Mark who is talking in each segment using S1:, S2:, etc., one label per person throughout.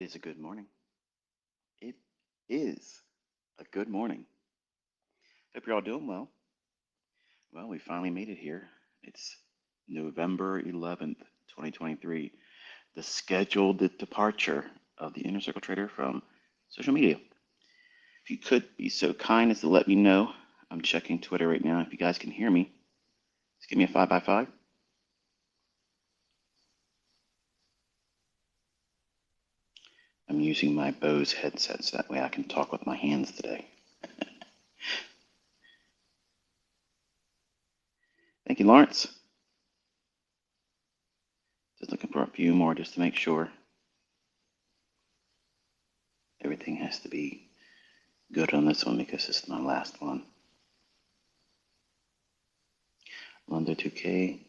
S1: It is a good morning. It is a good morning. Hope you're all doing well. Well, we finally made it here. It's November 11th, 2023, the scheduled departure of the Inner Circle Trader from social media. If you could be so kind as to let me know, I'm checking Twitter right now. If you guys can hear me, just give me a 5 by 5. I'm using my Bose headset so that way I can talk with my hands today. Thank you, Lawrence. Just looking for a few more just to make sure everything has to be good on this one because this is my last one. London 2K.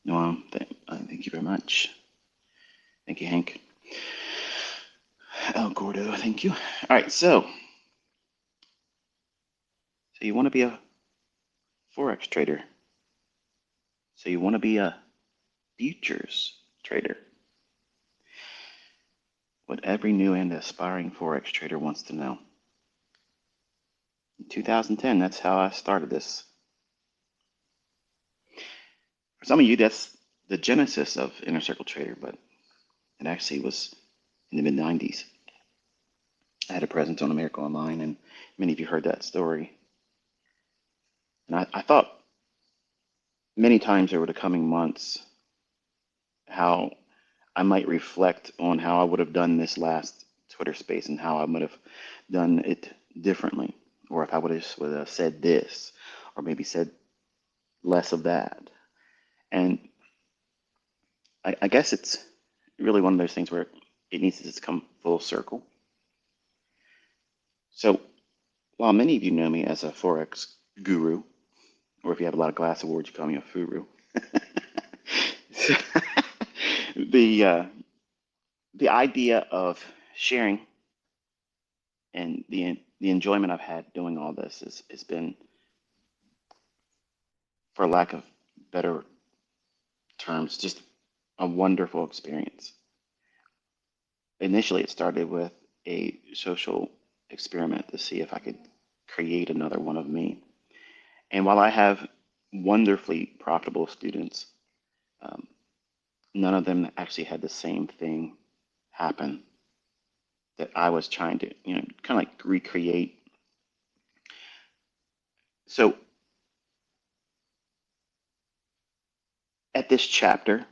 S1: Noam, thank you very much. Thank you, Hank. El Gordo, thank you. All right, so you want to be a Forex trader. So you want to be a futures trader. What every new and aspiring Forex trader wants to know. In 2010, that's how I started this. For some of you, that's the genesis of Inner Circle Trader, but it actually was in the mid-90s. I had a presence on America Online, and many of you heard that story. And I thought many times over the coming months how I might reflect on how I would have done this last Twitter space and how I would have done it differently, or if I would have said this, or maybe said less of that. And I guess it's really one of those things where it needs to just come full circle. So while many of you know me as a Forex guru, or if you have a lot of glass awards, you call me a furu. So, the idea of sharing and the enjoyment I've had doing all this has been, for lack of better terms, just a wonderful experience. Initially, it started with a social experiment to see if I could create another one of me. And while I have wonderfully profitable students, um, none of them actually had the same thing happen that I was trying to, kind of like recreate. So at this chapter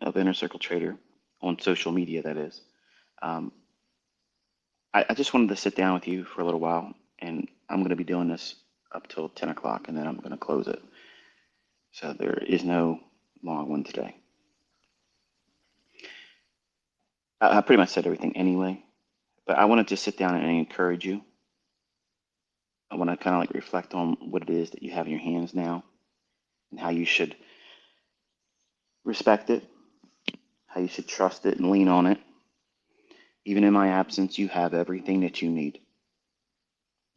S1: of Inner Circle Trader on social media, that is, um, I just wanted to sit down with you for a little while, and I'm going to be doing this up till 10 o'clock, and then I'm going to close it. So there is no long one today. I pretty much said everything anyway, but I want to just sit down and encourage you. I want to kind of like reflect on what it is that you have in your hands now and how you should respect it, how you should trust it and lean on it. Even in my absence, you have everything that you need.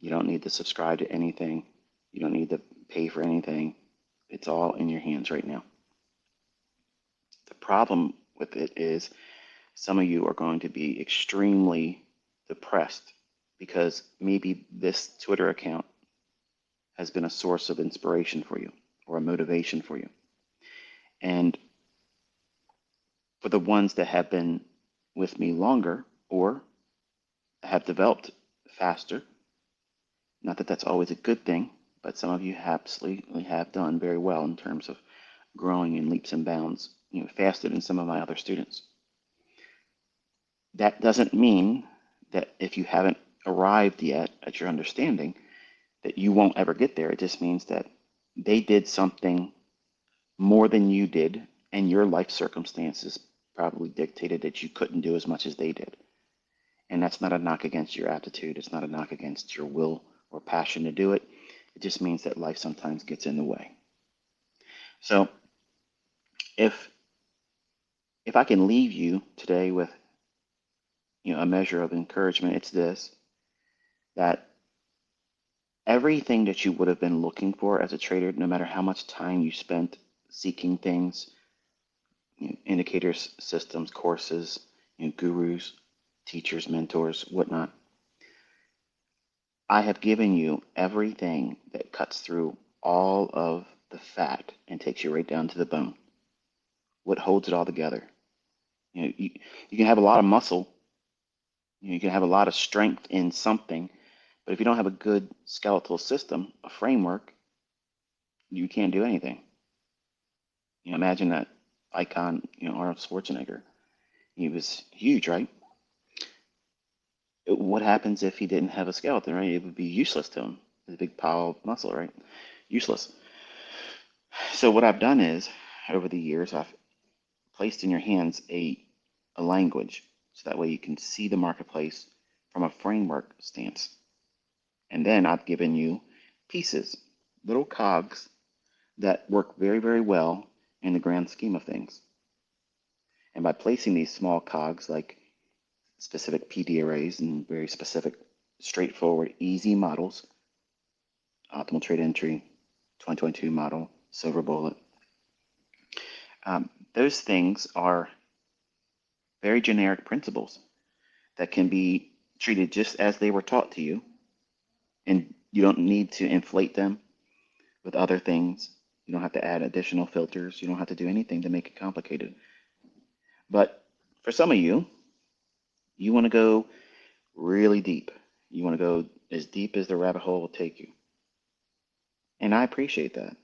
S1: You don't need to subscribe to anything. You don't need to pay for anything. It's all in your hands right now. The problem with it is some of you are going to be extremely depressed because maybe this Twitter account has been a source of inspiration for you or a motivation for you. And for the ones that have been with me longer or have developed faster, not that that's always a good thing, but some of you absolutely have done very well in terms of growing in leaps and bounds, faster than some of my other students. That doesn't mean that if you haven't arrived yet at your understanding, that you won't ever get there. It just means that they did something more than you did, and your life circumstances probably dictated that you couldn't do as much as they did. And that's not a knock against your aptitude. It's not a knock against your will or passion to do it. It just means that life sometimes gets in the way. So if I can leave you today with a measure of encouragement, it's this: that everything that you would have been looking for as a trader, no matter how much time you spent seeking things, indicators, systems, courses, gurus, teachers, mentors, whatnot. I have given you everything that cuts through all of the fat and takes you right down to the bone. What holds it all together? You can have a lot of muscle, you can have a lot of strength in something, but if you don't have a good skeletal system, a framework, you can't do anything. Imagine that icon, Arnold Schwarzenegger. He was huge, right? What happens if he didn't have a skeleton, right? It would be useless to him. It's a big pile of muscle, right? Useless. So what I've done is, over the years, I've placed in your hands a language, so that way you can see the marketplace from a framework stance. And then I've given you pieces, little cogs that work very, very well in the grand scheme of things. And by placing these small cogs, like specific PD arrays and very specific, straightforward, easy models, optimal trade entry, 2022 model, silver bullet, those things are very generic principles that can be treated just as they were taught to you, and you don't need to inflate them with other things. You don't have to add additional filters. You don't have to do anything to make it complicated. But for some of you, you want to go really deep. You want to go as deep as the rabbit hole will take you. And I appreciate that.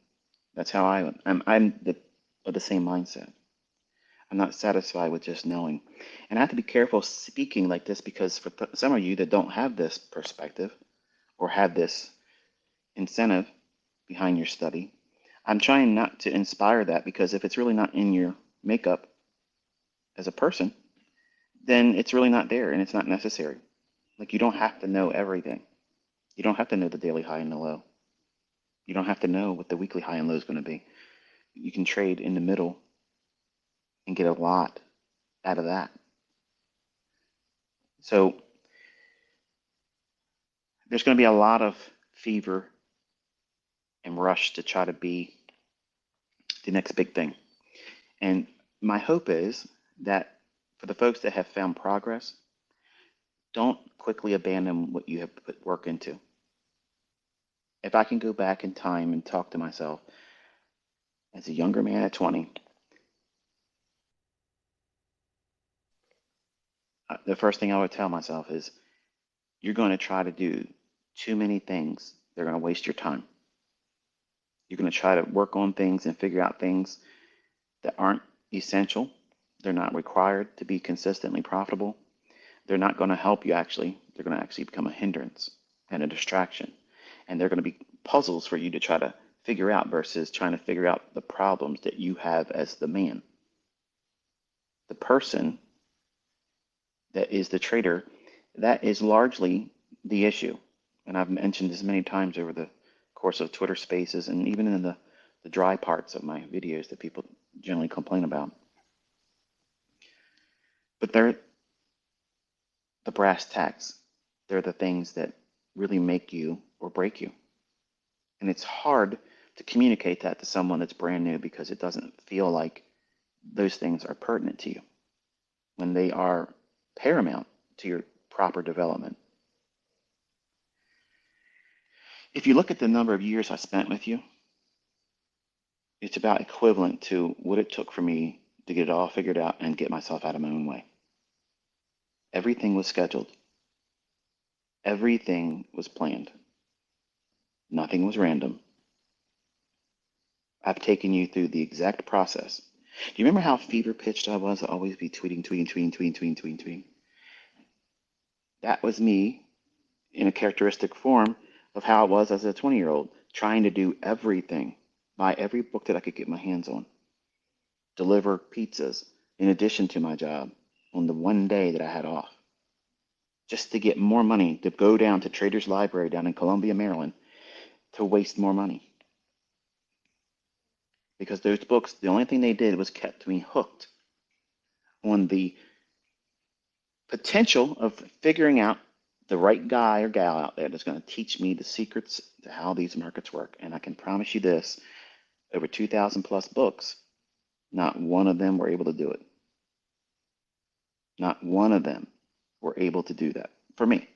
S1: That's how I'm of the same mindset. I'm not satisfied with just knowing. And I have to be careful speaking like this because for some of you that don't have this perspective or have this incentive behind your study, I'm trying not to inspire that, because if it's really not in your makeup as a person, then it's really not there and it's not necessary. Like, you don't have to know everything. You don't have to know the daily high and the low. You don't have to know what the weekly high and low is going to be. You can trade in the middle and get a lot out of that. So there's going to be a lot of fever and rush to try to be the next big thing. And my hope is that for the folks that have found progress, don't quickly abandon what you have put work into. If I can go back in time and talk to myself as a younger man at 20, the first thing I would tell myself is, you're going to try to do too many things. They're going to waste your time. You're going to try to work on things and figure out things that aren't essential. They're not required to be consistently profitable. They're not going to help you actually. They're going to actually become a hindrance and a distraction. And they're going to be puzzles for you to try to figure out versus trying to figure out the problems that you have as the man. The person that is the trader, that is largely the issue. And I've mentioned this many times over the course of Twitter Spaces and even in the dry parts of my videos that people generally complain about. But they're the brass tacks. They're the things that really make you or break you. And it's hard to communicate that to someone that's brand new, because it doesn't feel like those things are pertinent to you when they are paramount to your proper development. If you look at the number of years I spent with you, it's about equivalent to what it took for me to get it all figured out and get myself out of my own way. Everything was scheduled. Everything was planned. Nothing was random. I've taken you through the exact process. Do you remember how fever pitched I was? I'd always be tweeting. That was me in a characteristic form of how I was as a 20-year-old, trying to do everything, buy every book that I could get my hands on, deliver pizzas in addition to my job on the one day that I had off, just to get more money to go down to Trader's Library down in Columbia, Maryland, to waste more money. Because those books, the only thing they did was kept me hooked on the potential of figuring out the right guy or gal out there that's going to teach me the secrets to how these markets work. And I can promise you this, over 2,000 plus books, not one of them were able to do it. Not one of them were able to do that for me.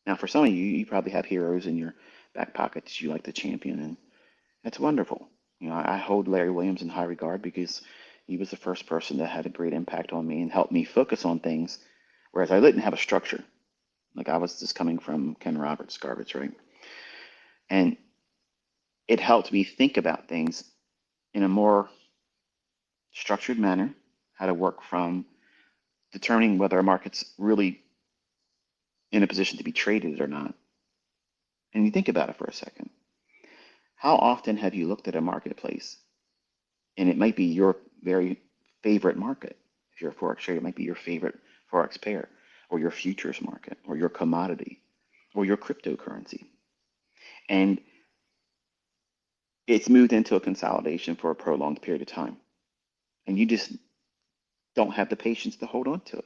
S1: Now, for some of you, you probably have heroes in your back pocket that you like to champion, and that's wonderful. I hold Larry Williams in high regard because he was the first person that had a great impact on me and helped me focus on things, whereas I didn't have a structure. Like I was just coming from Ken Roberts garbage, right? And it helped me think about things in a more structured manner, how to work from determining whether a market's really in a position to be traded or not. And you think about it for a second. How often have you looked at a marketplace and it might be your very favorite market? If you're a Forex trader, it might be your favorite Forex pair or your futures market or your commodity or your cryptocurrency. And it's moved into a consolidation for a prolonged period of time. And you just don't have the patience to hold on to it.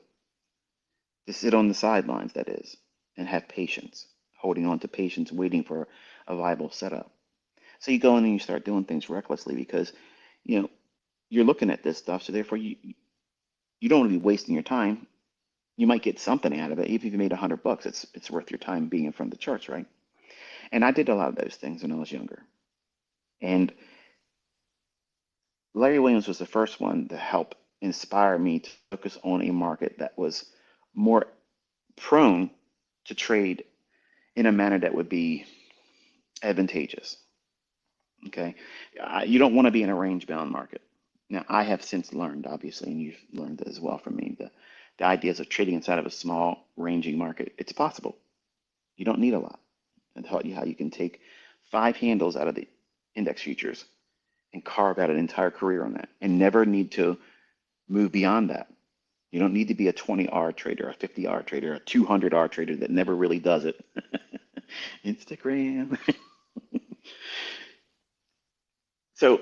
S1: To sit on the sidelines, that is, and have patience, holding on to patience, waiting for a viable setup. So you go in and you start doing things recklessly because, you're looking at this stuff. So therefore, you don't want to be wasting your time. You might get something out of it. Even if you made $100, it's worth your time being in front of the charts, right? And I did a lot of those things when I was younger. And Larry Williams was the first one to help inspire me to focus on a market that was more prone to trade in a manner that would be advantageous. Okay. You don't want to be in a range bound market. Now, I have since learned, obviously, and you've learned as well from me, the ideas of trading inside of a small ranging market. It's possible. You don't need a lot. I taught you how you can take 5 handles out of the index futures and carve out an entire career on that and never need to move beyond that. You don't need to be a 20R trader, a 50R trader, a 200R trader that never really does it. Instagram. So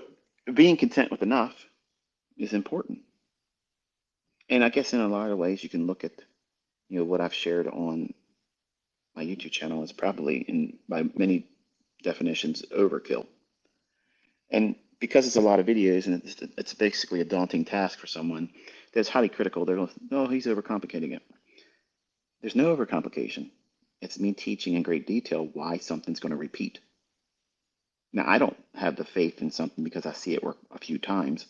S1: being content with enough is important. And I guess in a lot of ways you can look at what I've shared on my YouTube channel is probably by many definitions overkill. And because it's a lot of videos and it's basically a daunting task for someone that's highly critical, they're going, oh, he's overcomplicating it. There's no overcomplication. It's me teaching in great detail why something's going to repeat. Now, I don't have the faith in something because I see it work a few times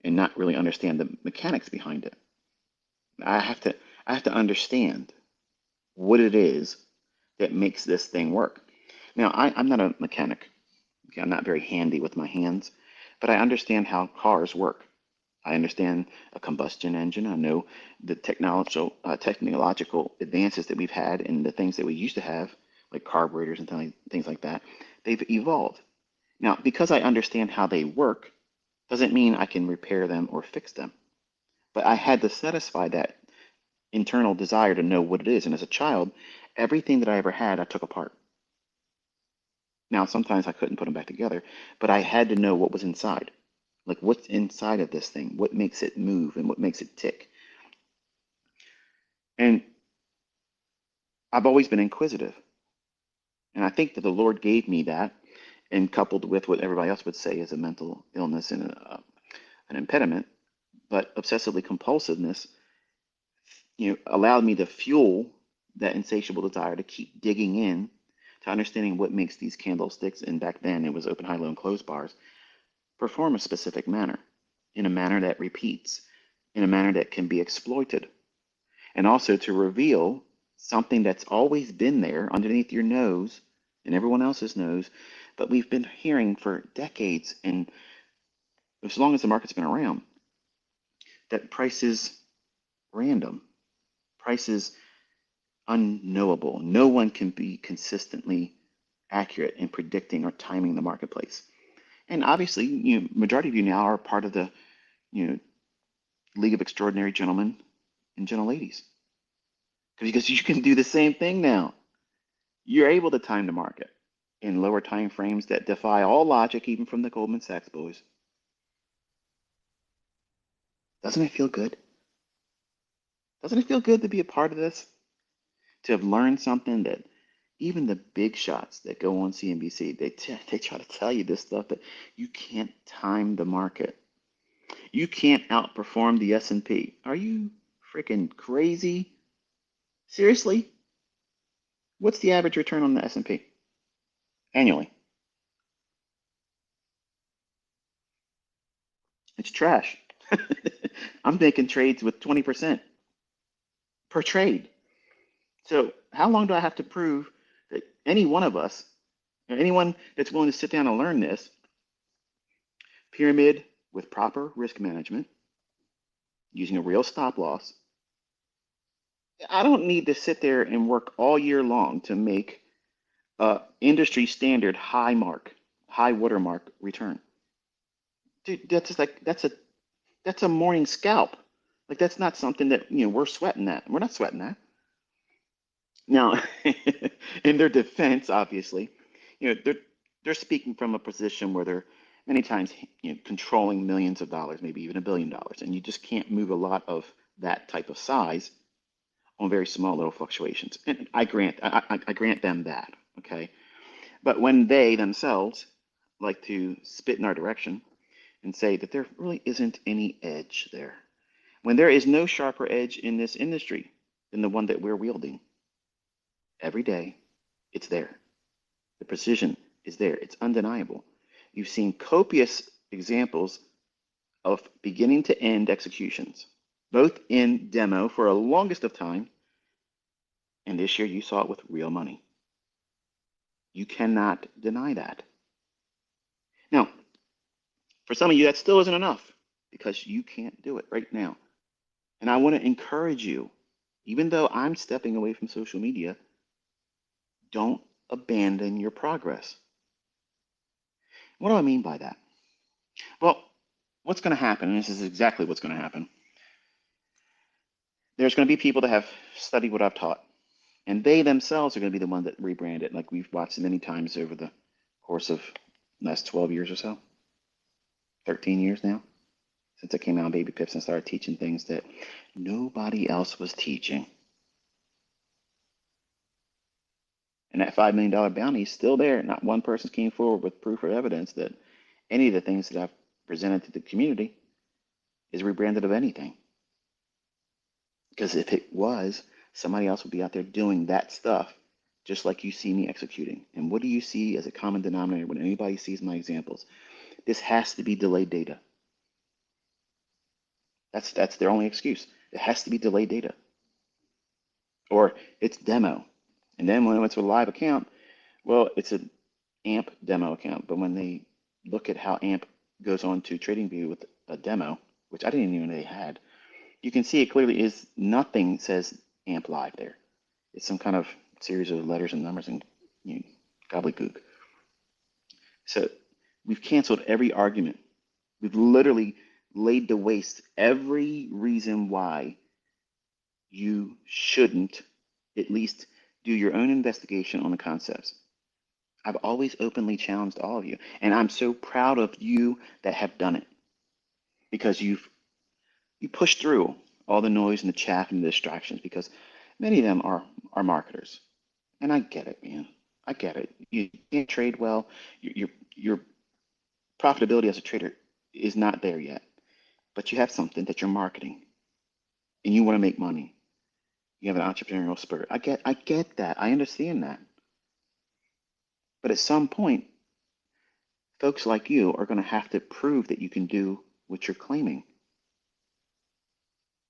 S1: and not really understand the mechanics behind it. I have to understand what it is that makes this thing work. Now, I'm not a mechanic. Okay, I'm not very handy with my hands, but I understand how cars work. I understand a combustion engine. I know the technological advances that we've had and the things that we used to have, like carburetors and things like that. They've evolved. Now, because I understand how they work, doesn't mean I can repair them or fix them. But I had to satisfy that internal desire to know what it is. And as a child, everything that I ever had, I took apart. Now, sometimes I couldn't put them back together, but I had to know what was inside. Like what's inside of this thing, what makes it move and what makes it tick. And I've always been inquisitive. And I think that the Lord gave me that, and coupled with what everybody else would say is a mental illness and an impediment, but obsessively compulsiveness, allowed me to fuel that insatiable desire to keep digging in to understanding what makes these candlesticks, and back then it was open, high, low, and close bars, perform a specific manner, in a manner that repeats, in a manner that can be exploited, and also to reveal something that's always been there underneath your nose and everyone else's nose, but we've been hearing for decades, and as long as the market's been around, that price is random, price is unknowable. No one can be consistently accurate in predicting or timing the marketplace. And obviously, majority of you now are part of the, League of Extraordinary Gentlemen and Gentle Ladies, because you can do the same thing now. You're able to time the market in lower time frames that defy all logic, even from the Goldman Sachs boys. Doesn't it feel good? Doesn't it feel good to be a part of this? To have learned something that even the big shots that go on CNBC, they try to tell you this stuff that you can't time the market. You can't outperform the S&P. Are you freaking crazy? Seriously? What's the average return on the S&P annually? It's trash. I'm making trades with 20% per trade. So how long do I have to prove that any one of us, or anyone that's willing to sit down and learn this pyramid with proper risk management, using a real stop loss, I don't need to sit there and work all year long to make a industry standard high watermark return. Dude, that's just like that's a morning scalp. Like that's not something that we're sweating that. We're not sweating that. Now, in their defense, obviously, they're speaking from a position where they're many times controlling millions of dollars, maybe even $1 billion, and you just can't move a lot of that type of size on very small little fluctuations. And I grant them that, okay? But when they themselves like to spit in our direction and say that there really isn't any edge there, when there is no sharper edge in this industry than the one that we're wielding every day, it's there. The precision is there. It's undeniable. You've seen copious examples of beginning to end executions, both in demo for a longest of time, and this year you saw it with real money. You cannot deny that. Now, for some of you, that still isn't enough because you can't do it right now. And I want to encourage you, even though I'm stepping away from social media, don't abandon your progress. What do I mean by that? Well, what's going to happen, and this is exactly what's going to happen, there's going to be people that have studied what I've taught, and they themselves are going to be the ones that rebrand it, like we've watched many times over the course of the last 12 years or so, 13 years now, since I came out on Baby Pips and started teaching things that nobody else was teaching. And that $5 million bounty is still there. Not one person came forward with proof or evidence that any of the things that I've presented to the community is rebranded of anything. Because if it was, somebody else would be out there doing that stuff, just like you see me executing. And what do you see as a common denominator when anybody sees my examples? This has to be delayed data. That's their only excuse. It has to be delayed data. Or it's demo. And then when it's a live account, well, it's an AMP demo account. But when they look at how AMP goes on to TradingView with a demo, which I didn't even know they had, you can see it clearly is nothing says AMP live there. It's some kind of series of letters and numbers and gobbledygook. So we've canceled every argument. We've literally laid to waste every reason why you shouldn't at least do your own investigation on the concepts. I've always openly challenged all of you, and I'm so proud of you that have done it because you pushed through all the noise and the chaff and the distractions because many of them are marketers, and I get it, man. I get it. You can't trade well. Your profitability as a trader is not there yet, but you have something that you're marketing, and you want to make money. You have an entrepreneurial spirit. I get that. I understand that. But at some point, folks like you are going to have to prove that you can do what you're claiming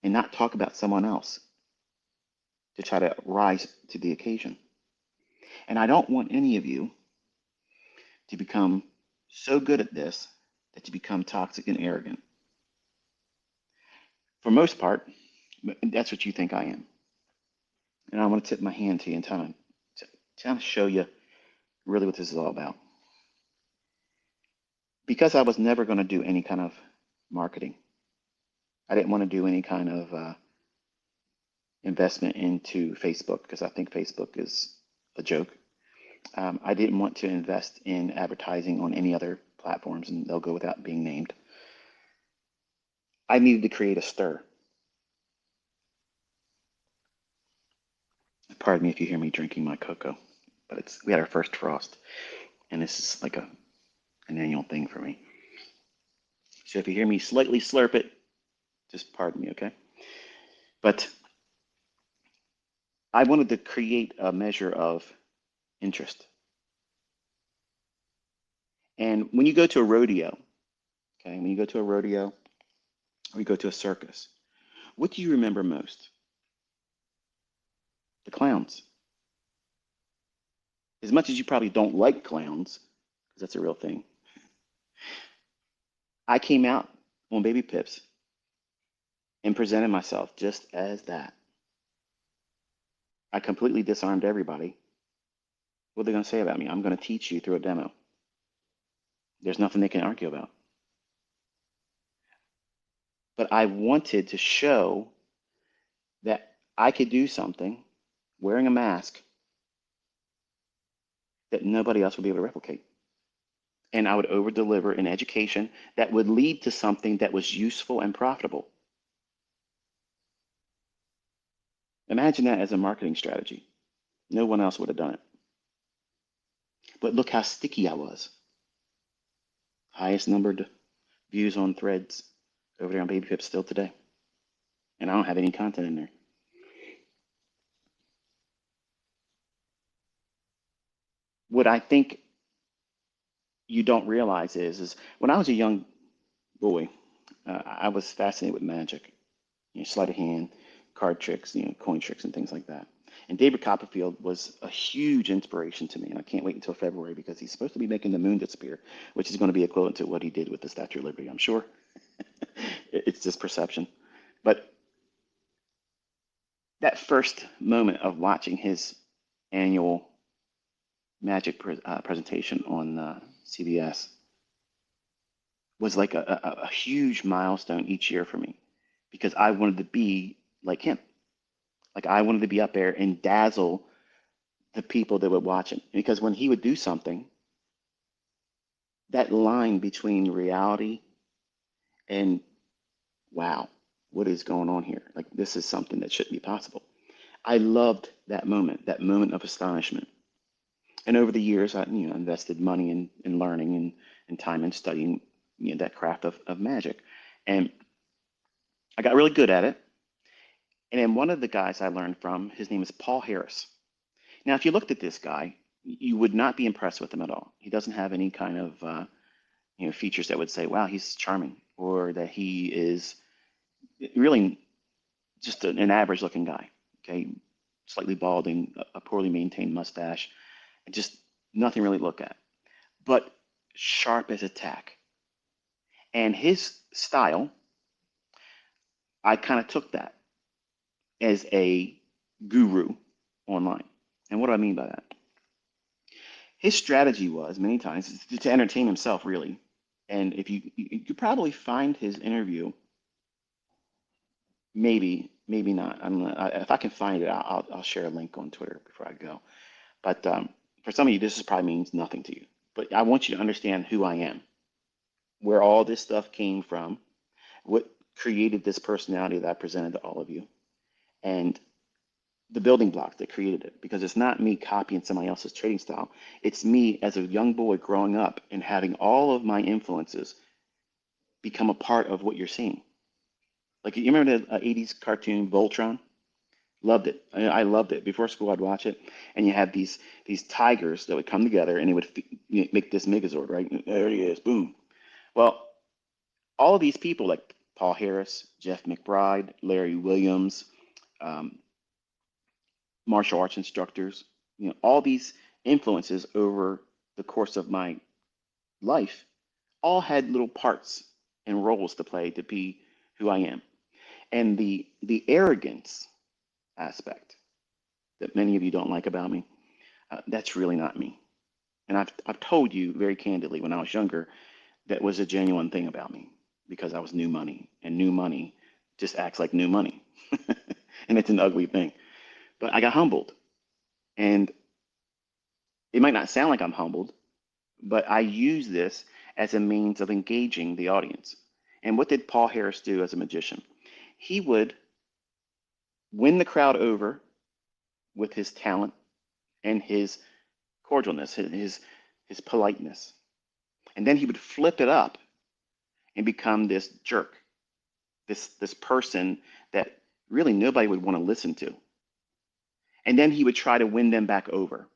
S1: and not talk about someone else to try to rise to the occasion. And I don't want any of you to become so good at this that you become toxic and arrogant. For most part, that's what you think I am. And I want to tip my hand to you and kind of show you really what this is all about. Because I was never going to do any kind of marketing. I didn't want to do any kind of investment into Facebook because I think Facebook is a joke. I didn't want to invest in advertising on any other platforms, and they'll go without being named. I needed to create a stir. Pardon me if you hear me drinking my cocoa, but we had our first frost, and this is like an annual thing for me. So if you hear me slightly slurp it, just pardon me, okay? But I wanted to create a measure of interest. And when you go to a rodeo, okay, when you go to a rodeo or you go to a circus, what do you remember most? The clowns. As much as you probably don't like clowns, because that's a real thing, I came out on Baby Pips and presented myself just as that. I completely disarmed everybody. What are they going to say about me? I'm going to teach you through a demo. There's nothing they can argue about. But I wanted to show that I could do something wearing a mask that nobody else would be able to replicate. And I would over deliver an education that would lead to something that was useful and profitable. Imagine that as a marketing strategy. No one else would have done it. But look how sticky I was. Highest numbered views on threads over there on Baby Pips still today. And I don't have any content in there. What I think you don't realize is when I was a young boy, I was fascinated with magic, sleight of hand, card tricks, coin tricks and things like that. And David Copperfield was a huge inspiration to me, and I can't wait until February because he's supposed to be making the moon disappear, which is going to be equivalent to what he did with the Statue of Liberty, I'm sure. It's just perception. But that first moment of watching his annual magic presentation on CBS was like a huge milestone each year for me because I wanted to be like him. Like I wanted to be up there and dazzle the people that would watch him. Because when he would do something, that line between reality and wow, what is going on here? Like this is something that shouldn't be possible. I loved that moment of astonishment. And over the years, I invested money in learning and time in studying that craft of magic. And I got really good at it. And then one of the guys I learned from, his name is Paul Harris. Now, if you looked at this guy, you would not be impressed with him at all. He doesn't have any kind of features that would say, "Wow, he's charming," or that he is really just an average-looking guy. Okay, slightly balding, a poorly maintained mustache, and just nothing really to look at. But sharp as a tack. And his style, I kind of took that as a guru online. And what do I mean by that? His strategy was many times to entertain himself, really. And if you could probably find his interview, maybe not. If I can find it, I'll share a link on Twitter before I go. But for some of you, this probably means nothing to you. But I want you to understand who I am, where all this stuff came from, what created this personality that I presented to all of you, and the building blocks that created it. Because it's not me copying somebody else's trading style. It's me as a young boy growing up and having all of my influences become a part of what you're seeing. Like you remember the 80s cartoon Voltron? Loved it. I loved it. Before school, I'd watch it, and you had these tigers that would come together, and it would make this Megazord, right? There he is, boom. Well, all of these people like Paul Harris, Jeff McBride, Larry Williams, um, martial arts instructors, all these influences over the course of my life all had little parts and roles to play to be who I am. And the arrogance aspect that many of you don't like about me, that's really not me. And I've told you very candidly when I was younger that was a genuine thing about me because I was new money, and new money just acts like new money. And it's an ugly thing. But I got humbled. And it might not sound like I'm humbled, but I use this as a means of engaging the audience. And what did Paul Harris do as a magician? He would win the crowd over with his talent and his cordialness, his politeness. And then he would flip it up and become this jerk, this person that really nobody would want to listen to. And then he would try to win them back over.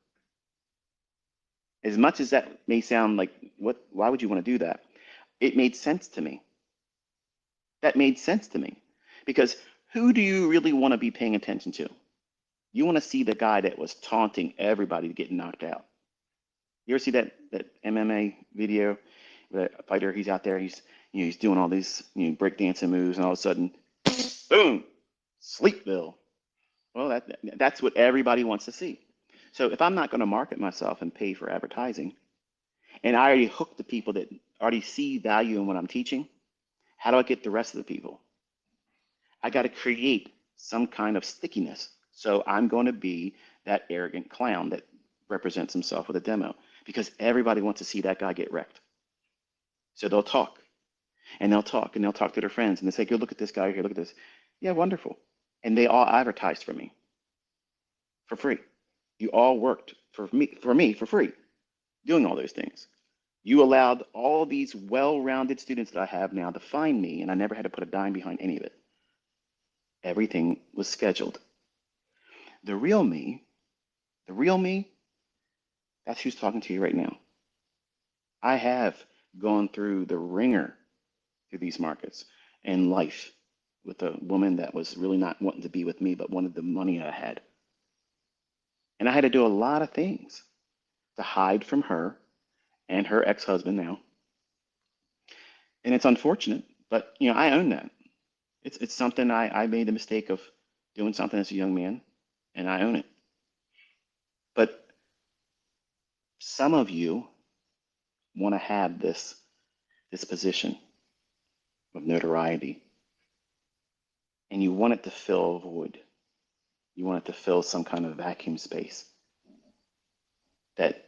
S1: As much as that may sound like, why would you want to do that? It made sense to me. That made sense to me. Because who do you really want to be paying attention to? You want to see the guy that was taunting everybody to get knocked out. You ever see that MMA video? That fighter, he's out there, he's doing all these breakdancing moves, and all of a sudden, boom, Sleepville. Well, that's what everybody wants to see. So if I'm not going to market myself and pay for advertising, and I already hook the people that already see value in what I'm teaching, how do I get the rest of the people? I got to create some kind of stickiness. So I'm going to be that arrogant clown that represents himself with a demo because everybody wants to see that guy get wrecked. So they'll talk and they'll talk and they'll talk to their friends and they say, go look at this guy here, look at this. Yeah, wonderful. And they all advertised for me for free. You all worked for me for free, doing all those things. You allowed all these well-rounded students that I have now to find me, and I never had to put a dime behind any of it. Everything was scheduled. The real me, that's who's talking to you right now. I have gone through the ringer through these markets and life with a woman that was really not wanting to be with me, but wanted the money I had. And I had to do a lot of things to hide from her and her ex-husband now. And it's unfortunate, but I own that. It's something I made the mistake of doing something as a young man, and I own it. But some of you want to have this position of notoriety, and you want it to fill a void. You want it to fill some kind of vacuum space that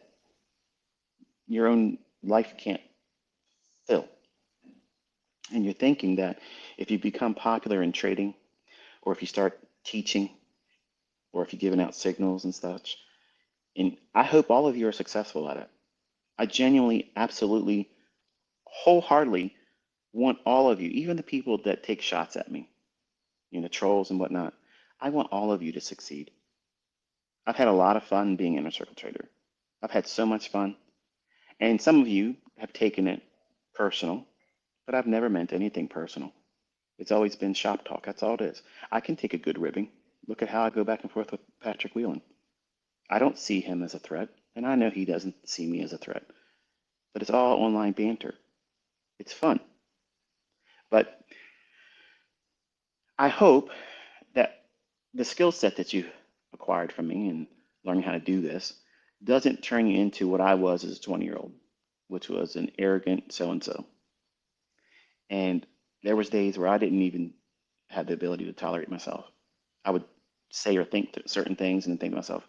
S1: your own life can't fill. And you're thinking that if you become popular in trading, or if you start teaching, or if you're giving out signals and such, and I hope all of you are successful at it. I genuinely, absolutely, wholeheartedly want all of you, even the people that take shots at me, trolls and whatnot, I want all of you to succeed. I've had a lot of fun being an inner circle trader. I've had so much fun. And some of you have taken it personal, but I've never meant anything personal. It's always been shop talk. That's all it is. I can take a good ribbing. Look at how I go back and forth with Patrick Whelan. I don't see him as a threat, and I know he doesn't see me as a threat. But it's all online banter. It's fun. But I hope that the skill set that you acquired from me and learning how to do this doesn't turn you into what I was as a 20-year-old, which was an arrogant so-and-so. And there was days where I didn't even have the ability to tolerate myself. I would say or think certain things and then think to myself,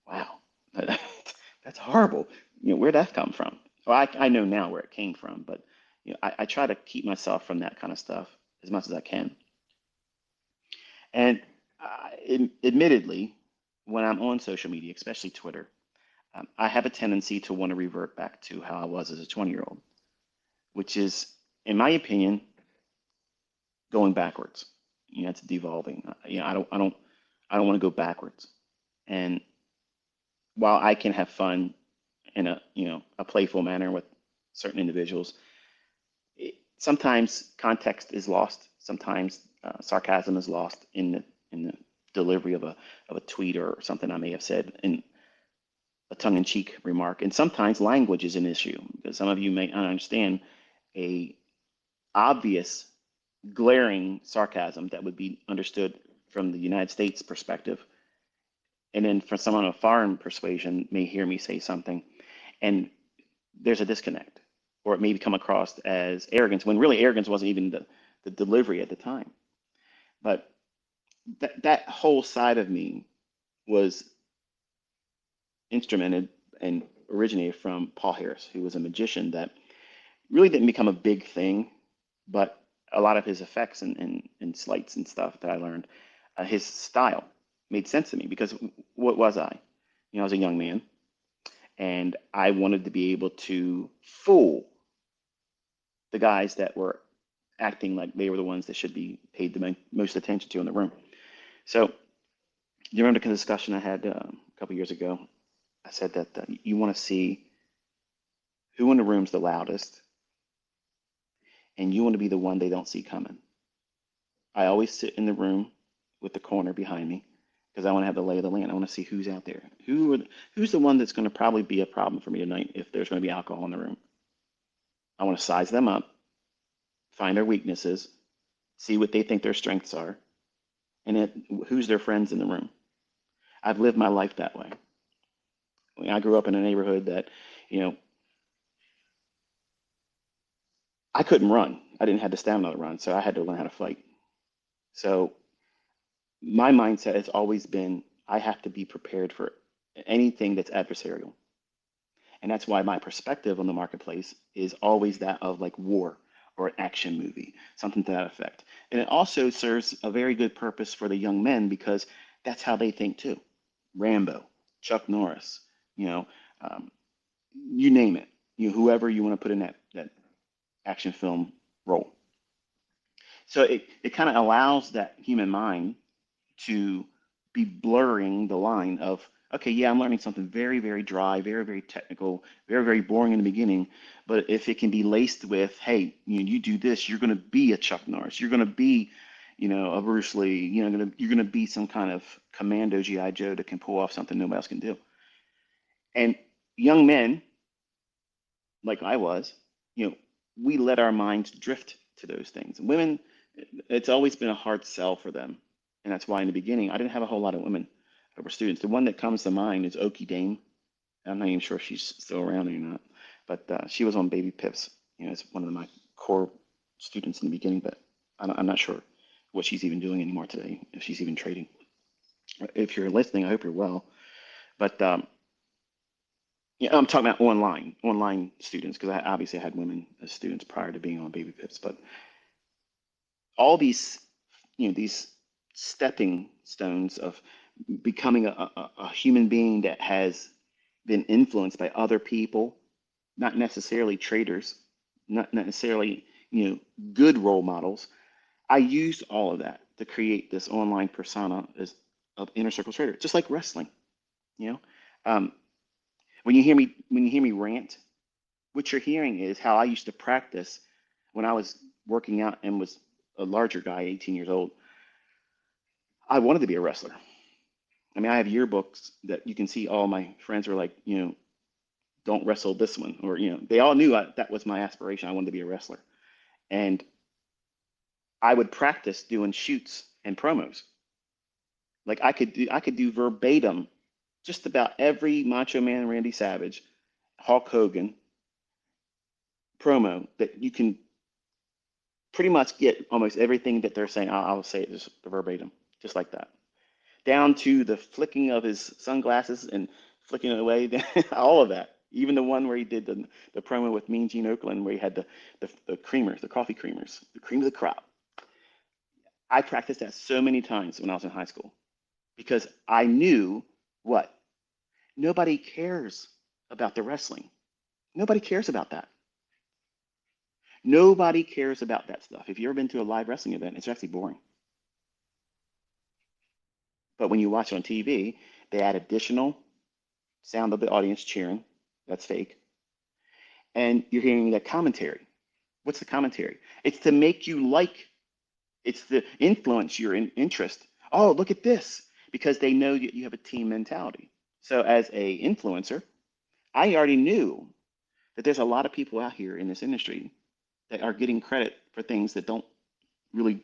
S1: wow, that's horrible. Where'd that come from? Well, I know now where it came from, but I try to keep myself from that kind of stuff as much as I can. And admittedly, when I'm on social media, especially Twitter, I have a tendency to want to revert back to how I was as a 20-year-old, which is, in my opinion, going backwards. It's devolving. I don't want to go backwards. And while I can have fun in a playful manner with certain individuals, sometimes context is lost. Sometimes sarcasm is lost in the delivery of a tweet or something I may have said in a tongue-in-cheek remark. And sometimes language is an issue because some of you may not understand a obvious, glaring sarcasm that would be understood from the United States perspective. And then for someone of foreign persuasion may hear me say something and there's a disconnect, or it may come across as arrogance when really arrogance wasn't even the delivery at the time. But that whole side of me was instrumented and originated from Paul Harris, who was a magician that really didn't become a big thing, but a lot of his effects and sleights and stuff that I learned, his style made sense to me because what was I? I was a young man and I wanted to be able to fool the guys that were acting like they were the ones that should be paid the most attention to in the room. So you remember the discussion I had a couple years ago? I said that you want to see who in the room's the loudest, and you want to be the one they don't see coming. I always sit in the room with the corner behind me because I want to have the lay of the land. I want to see who's out there. Who's the one that's going to probably be a problem for me tonight if there's going to be alcohol in the room? I want to size them up, find their weaknesses, see what they think their strengths are, and who's their friends in the room. I've lived my life that way. I grew up in a neighborhood that, you know, I couldn't run. I didn't have the stamina to run, so I had to learn how to fight. So my mindset has always been I have to be prepared for anything that's adversarial. And that's why my perspective on the marketplace is always that of like war or an action movie, something to that effect. And it also serves a very good purpose for the young men because that's how they think too. Rambo, Chuck Norris, you know, um, you name it, whoever you want to put in that action film role. So it kind of allows that human mind to be blurring the line of, okay, yeah, I'm learning something very, very dry, very, very technical, very, very boring in the beginning. But if it can be laced with, hey, you do this, you're going to be a Chuck Norris, you're going to be, a Bruce Lee, you're going to be some kind of commando GI Joe that can pull off something nobody else can do. And young men, like I was, we let our minds drift to those things. Women, it's always been a hard sell for them. And that's why in the beginning, I didn't have a whole lot of women that were students. The one that comes to mind is Okie Dame. I'm not even sure if she's still around or not, but she was on Baby Pips. It's one of my core students in the beginning, but I'm not sure what she's even doing anymore today, if she's even trading. If you're listening, I hope you're well. But yeah, I'm talking about online students, because I obviously had women as students prior to being on Baby Pips. But all these stepping stones of becoming a human being that has been influenced by other people, not necessarily traders, not necessarily, good role models. I used all of that to create this online persona of inner circle trader, just like wrestling. You know, um, when you hear me rant, what you're hearing is how I used to practice when I was working out and was a larger guy, 18 years old. I wanted to be a wrestler. I mean, I have yearbooks that you can see all my friends were like, don't wrestle this one, or they all knew that was my aspiration. I wanted to be a wrestler, and I would practice doing shoots and promos. Like I could do verbatim just about every Macho Man, Randy Savage, Hulk Hogan promo that you can pretty much get almost everything that they're saying. I'll say it just verbatim, just like that, down to the flicking of his sunglasses and flicking it away, all of that. Even the one where he did the promo with Mean Gene Oakland, where he had the creamers, the coffee creamers, the cream of the crop. I practiced that so many times when I was in high school because I knew what? Nobody cares about the wrestling. Nobody cares about that. Nobody cares about that stuff. If you've ever been to a live wrestling event, it's actually boring. But when you watch it on TV, they add additional sound of the audience cheering. That's fake. And you're hearing that commentary. What's the commentary? It's to make you it's to influence your interest. Oh, look at this, because they know that you have a team mentality. So as a influencer, I already knew that there's a lot of people out here in this industry that are getting credit for things that don't really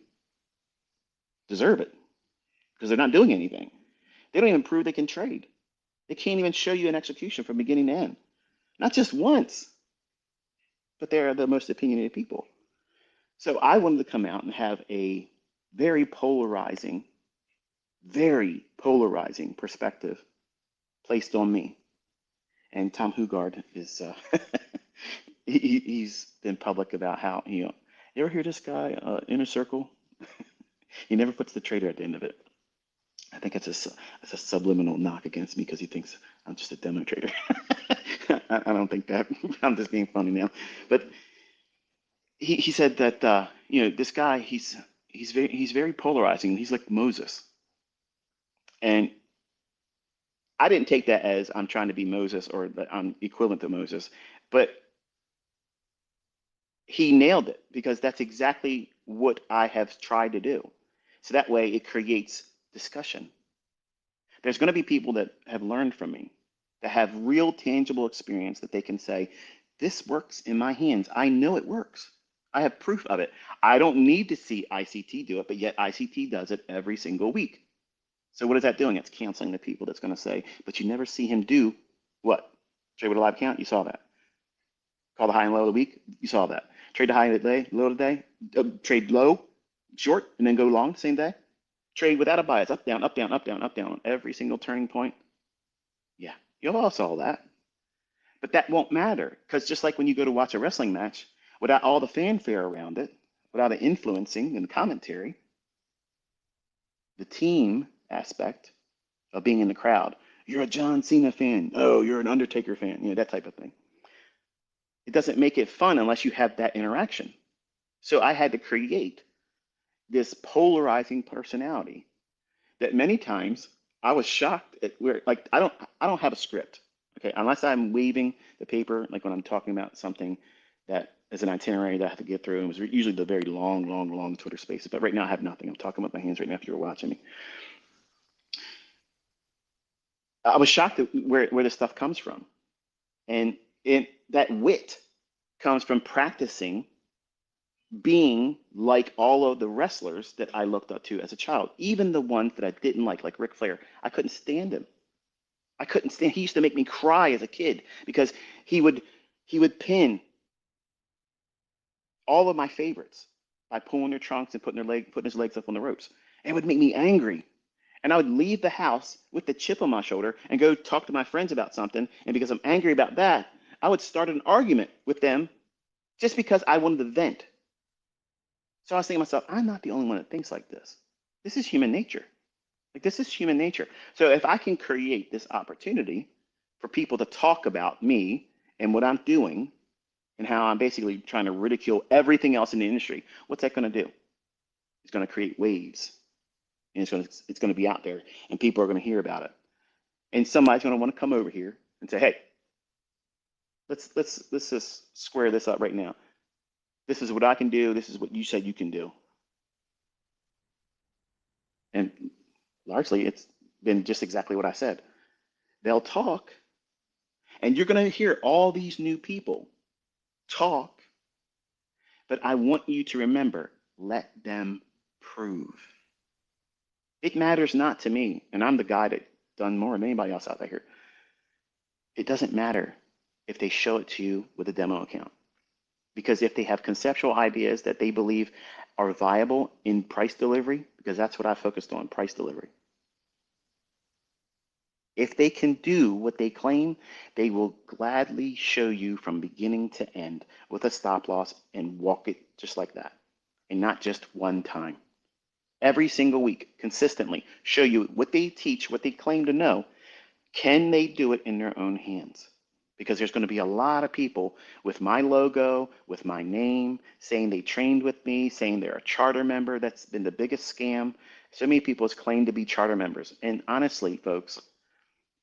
S1: deserve it because they're not doing anything. They don't even prove they can trade. They can't even show you an execution from beginning to end. Not just once, but they're the most opinionated people. So I wanted to come out and have a very polarizing perspective placed on me. And Tom Hugard is he's been public about how you ever hear this guy inner circle? He never puts the trader at the end of it. I think it's a subliminal knock against me because he thinks I'm just a demo trader. I don't think that. I'm just being funny now, but he said that this guy he's very polarizing. He's like Moses. And I didn't take that as I'm trying to be Moses or that I'm equivalent to Moses, but he nailed it because that's exactly what I have tried to do. So that way it creates discussion. There's going to be people that have learned from me, that have real tangible experience that they can say, this works in my hands. I know it works. I have proof of it. I don't need to see ICT do it, but yet ICT does it every single week. So what is that doing? It's canceling the people that's going to say, but you never see him do what? Trade with a live count? You saw that. Call the high and low of the week? You saw that. Trade the high of the day, low of the day, trade low, short, and then go long same day. Trade without a bias, up, down, up, down, up, down, up, down on every single turning point. Yeah, you all saw that. But that won't matter because just like when you go to watch a wrestling match, without all the fanfare around it, without the influencing and the commentary, the team aspect of being in the crowd, you're a John Cena fan. Oh, you're an Undertaker fan. You know, that type of thing. It doesn't make it fun unless you have that interaction. So I had to create this polarizing personality that many times I was shocked at where like I don't have a script. Okay, unless I'm waving the paper, like when I'm talking about something that is an itinerary that I have to get through, and it was usually the very long Twitter spaces. But right now I have nothing. I'm talking with my hands right now if you're watching me. I was shocked at where this stuff comes from. And that wit comes from practicing being like all of the wrestlers that I looked up to as a child, even the ones that I didn't like Ric Flair. I couldn't stand him. I couldn't stand. He used to make me cry as a kid because he would he would pin all of my favorites by pulling their trunks and putting his legs up on the ropes. And it would make me angry. And I would leave the house with the chip on my shoulder and go talk to my friends about something. And because I'm angry about that, I would start an argument with them just because I wanted to vent. So I was thinking to myself, I'm not the only one that thinks like this. This is human nature. Like this is human nature. So if I can create this opportunity for people to talk about me and what I'm doing and how I'm basically trying to ridicule everything else in the industry, what's that going to do? It's going to create waves, and it's going to be out there, and people are going to hear about it. And somebody's going to want to come over here and say, "Hey, let's just square this up right now. This is what I can do. This is what you said you can do." And largely, it's been just exactly what I said. They'll talk, and you're going to hear all these new people talk, but I want you to remember, let them prove. It matters not to me, and I'm the guy that done more than anybody else out there. It doesn't matter if they show it to you with a demo account. Because if they have conceptual ideas that they believe are viable in price delivery, because that's what I focused on, price delivery. If they can do what they claim, they will gladly show you from beginning to end with a stop loss and walk it just like that. And not just one time. Every single week, consistently, show you what they teach, what they claim to know. Can they do it in their own hands? Because there's going to be a lot of people with my logo, with my name, saying they trained with me, saying they're a charter member. That's been the biggest scam. So many people has claimed to be charter members. And honestly, folks,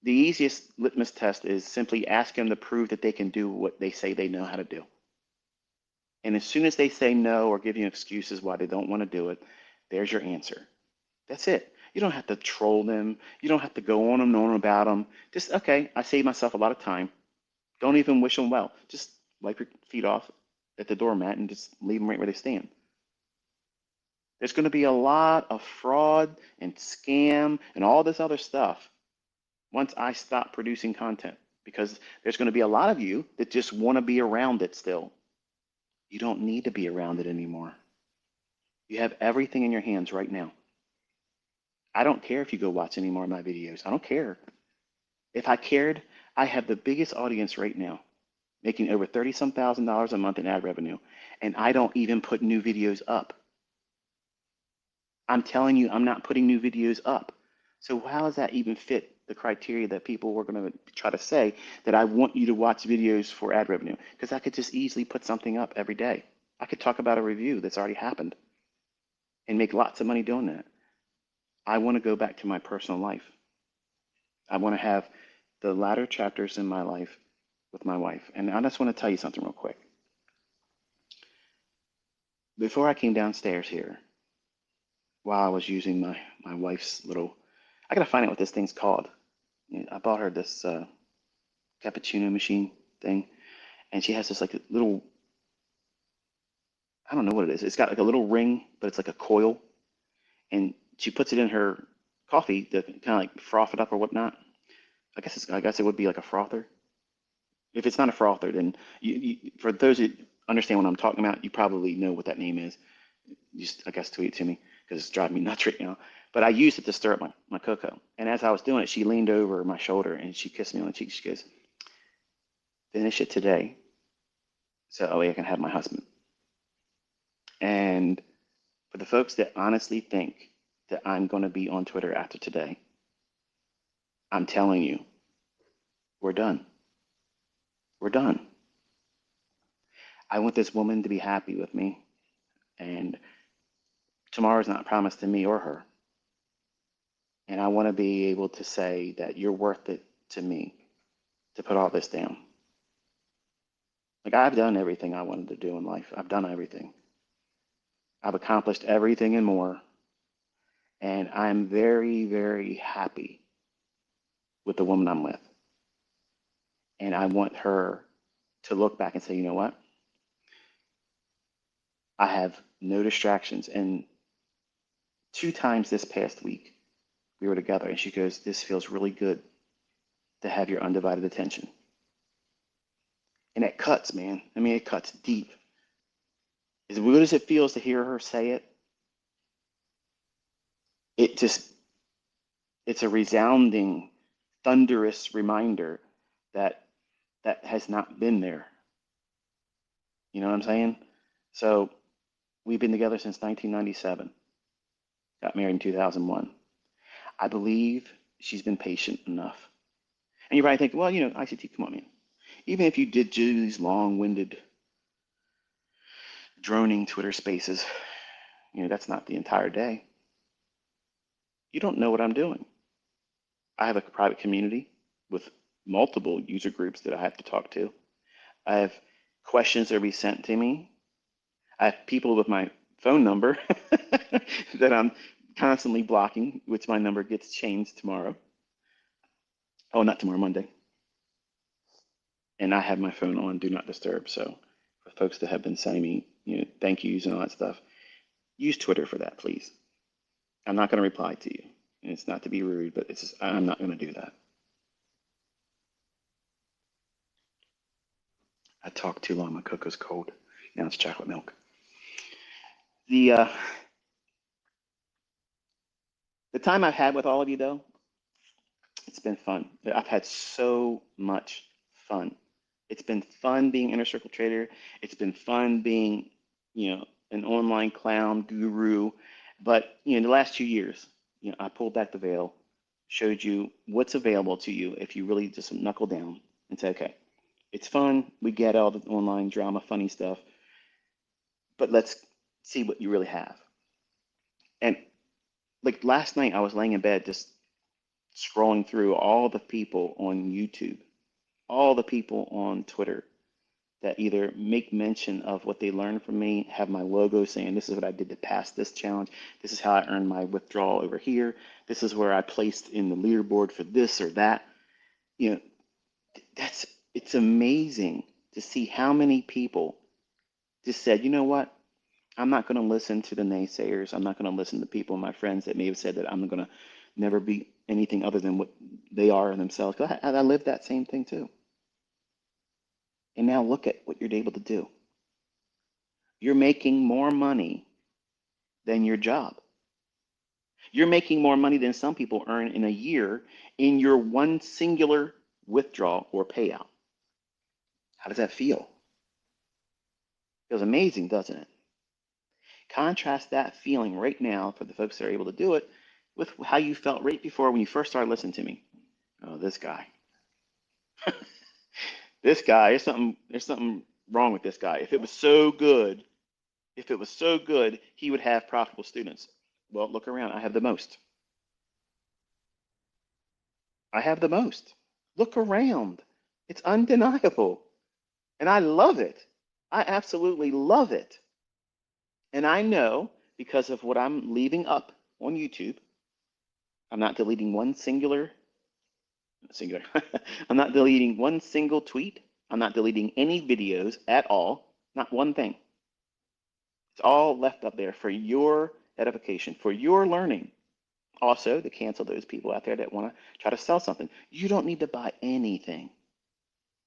S1: the easiest litmus test is simply ask them to prove that they can do what they say they know how to do. And as soon as they say no or give you excuses why they don't want to do it, there's your answer. That's it. You don't have to troll them. You don't have to go on and on about them. Just, okay, I saved myself a lot of time. Don't even wish them well. Just wipe your feet off at the doormat and just leave them right where they stand. There's going to be a lot of fraud and scam and all this other stuff once I stop producing content because there's going to be a lot of you that just want to be around it still. You don't need to be around it anymore. You have everything in your hands right now. I don't care if you go watch any more of my videos. I don't care. If I cared, I have the biggest audience right now, making over 30 some thousand dollars a month in ad revenue, and I don't even put new videos up. I'm telling you, I'm not putting new videos up. So how does that even fit the criteria that people were going to try to say that I want you to watch videos for ad revenue? Because I could just easily put something up every day. I could talk about a review that's already happened and make lots of money doing that. I want to go back to my personal life. I want to have the latter chapters in my life with my wife. And I just want to tell you something real quick. Before I came downstairs here, while I was using my wife's little, I gotta find out what this thing's called. I bought her this cappuccino machine thing, and she has this like little, I don't know what it is. It's got like a little ring, but it's like a coil, and she puts it in her coffee to kind of like froth it up or whatnot. I guess it would be like a frother. If it's not a frother, then for those who understand what I'm talking about, you probably know what that name is. Just, I guess, tweet it to me because it's driving me nuts right now. But I used it to stir up my cocoa. And as I was doing it, she leaned over my shoulder and she kissed me on the cheek. She goes, finish it today so that way I can have my husband. And for the folks that honestly think that I'm going to be on Twitter after today, I'm telling you, we're done. We're done. I want this woman to be happy with me. And tomorrow's not promised to me or her. And I want to be able to say that you're worth it to me to put all this down. Like, I've done everything I wanted to do in life. I've done everything. I've accomplished everything and more. And I'm very, very happy with the woman I'm with. And I want her to look back and say, you know what? I have no distractions. And 2 times this past week, we were together, and she goes, this feels really good to have your undivided attention. And it cuts, man. I mean, it cuts deep. As good as it feels to hear her say it, it just, it's a resounding, thunderous reminder that that has not been there. You know what I'm saying? So we've been together since 1997, got married in 2001. I believe she's been patient enough. And you're probably thinking, well, ICT, come on, man. Even if you did do these long-winded, droning Twitter spaces, that's not the entire day. You don't know what I'm doing. I have a private community with multiple user groups that I have to talk to. I have questions that will be sent to me. I have people with my phone number that I'm constantly blocking, which my number gets changed tomorrow. Oh, not tomorrow, Monday. And I have my phone on Do Not Disturb. So for folks that have been sending me, thank yous and all that stuff, use Twitter for that, please. I'm not going to reply to you. And it's not to be rude, but it's just, I'm not going to do that. I talked too long. My cocoa's cold. Now it's chocolate milk. The time I've had with all of you, though, it's been fun. I've had so much fun. It's been fun being Inner Circle Trader. It's been fun being, an online clown guru. But, the last 2 years, I pulled back the veil, showed you what's available to you if you really just knuckle down and say, okay, it's fun. We get all the online drama, funny stuff, but let's see what you really have. And like last night, I was laying in bed just scrolling through all the people on YouTube, all the people on Twitter that either make mention of what they learned from me, have my logo saying, this is what I did to pass this challenge. This is how I earned my withdrawal over here. This is where I placed in the leaderboard for this or that. It's amazing to see how many people just said, you know what? I'm not going to listen to the naysayers. I'm not going to listen to people, my friends that may have said that I'm going to never be anything other than what they are themselves. 'Cause I lived that same thing too. And now look at what you're able to do. You're making more money than your job. You're making more money than some people earn in a year in your one singular withdrawal or payout. How does that feel? Feels amazing, doesn't it? Contrast that feeling right now for the folks that are able to do it with how you felt right before when you first started listening to me. Oh, this guy. This guy, there's something wrong with this guy. If it was so good, he would have profitable students. Well, look around. I have the most. I have the most. Look around. It's undeniable. And I love it. I absolutely love it. And I know because of what I'm leaving up on YouTube, I'm not deleting one singular. I'm not deleting one single tweet. I'm not deleting any videos at all. Not one thing. It's all left up there for your edification, for your learning. Also, to cancel those people out there that want to try to sell something. You don't need to buy anything.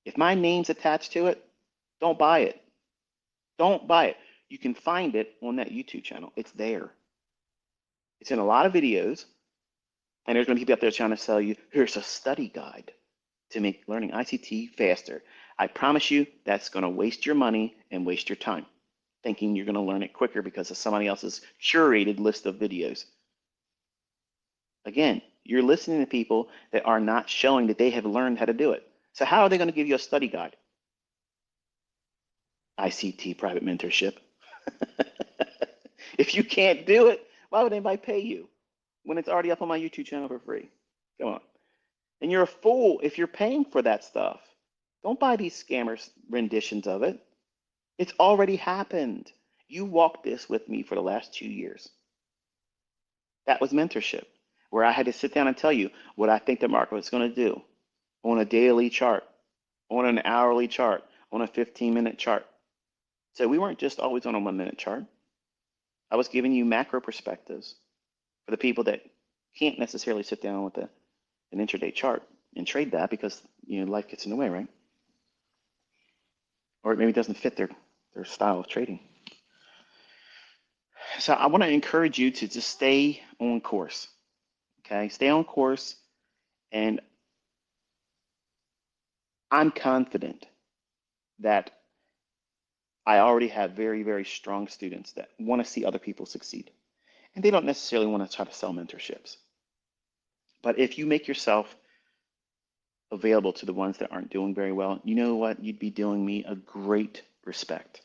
S1: If my name's attached to it, don't buy it. Don't buy it. You can find it on that YouTube channel. It's there. It's in a lot of videos, and there's going to be people out there trying to sell you, here's a study guide to make learning ICT faster. I promise you that's going to waste your money and waste your time, thinking you're going to learn it quicker because of somebody else's curated list of videos. Again, you're listening to people that are not showing that they have learned how to do it. So how are they going to give you a study guide? ICT private mentorship. If you can't do it, why would anybody pay you when it's already up on my YouTube channel for free? Come on. And you're a fool if you're paying for that stuff. Don't buy these scammers renditions of it. It's already happened. You walked this with me for the last 2 years. That was mentorship, where I had to sit down and tell you what I think the market was going to do on a daily chart, on an hourly chart, on a 15-minute chart. So we weren't just always on a 1-minute chart. I was giving you macro perspectives for the people that can't necessarily sit down with an intraday chart and trade that because life gets in the way, right? Or it maybe doesn't fit their style of trading. So I want to encourage you to just stay on course. Okay, stay on course, and I'm confident that I already have very, very strong students that want to see other people succeed. And they don't necessarily want to try to sell mentorships. But if you make yourself available to the ones that aren't doing very well, you know what? You'd be doing me a great respect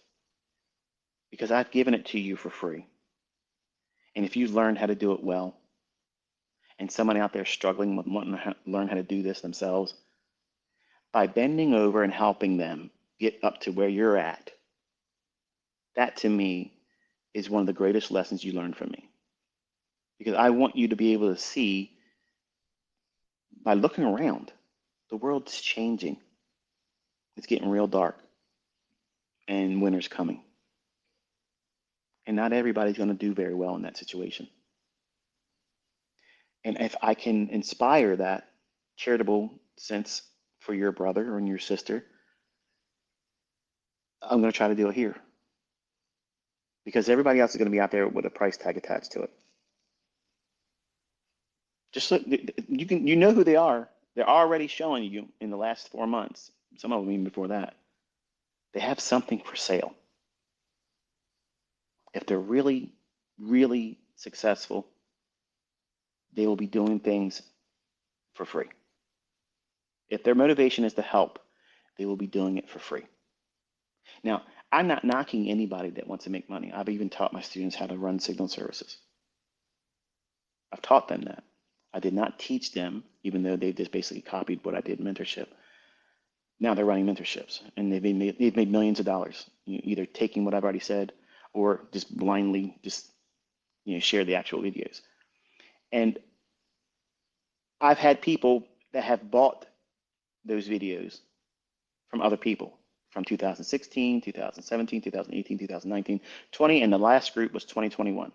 S1: because I've given it to you for free. And if you learn how to do it well, and somebody out there struggling with wanting to learn how to do this themselves, by bending over and helping them get up to where you're at, that to me is one of the greatest lessons you learn from me. Because I want you to be able to see, by looking around, the world's changing. It's getting real dark, and winter's coming. And not everybody's going to do very well in that situation. And if I can inspire that charitable sense for your brother or your sister, I'm going to try to do it here. Because everybody else is going to be out there with a price tag attached to it. Just look, you know who they are. They're already showing you in the last 4 months, some of them even before that. They have something for sale. If they're really, really successful, they will be doing things for free. If their motivation is to help, they will be doing it for free. Now, I'm not knocking anybody that wants to make money. I've even taught my students how to run signal services. I've taught them that. I did not teach them, even though they just basically copied what I did in mentorship. Now they're running mentorships, and they've made millions of dollars, either taking what I've already said or just blindly share the actual videos. And I've had people that have bought those videos from other people from 2016, 2017, 2018, 2019, 20, and the last group was 2021.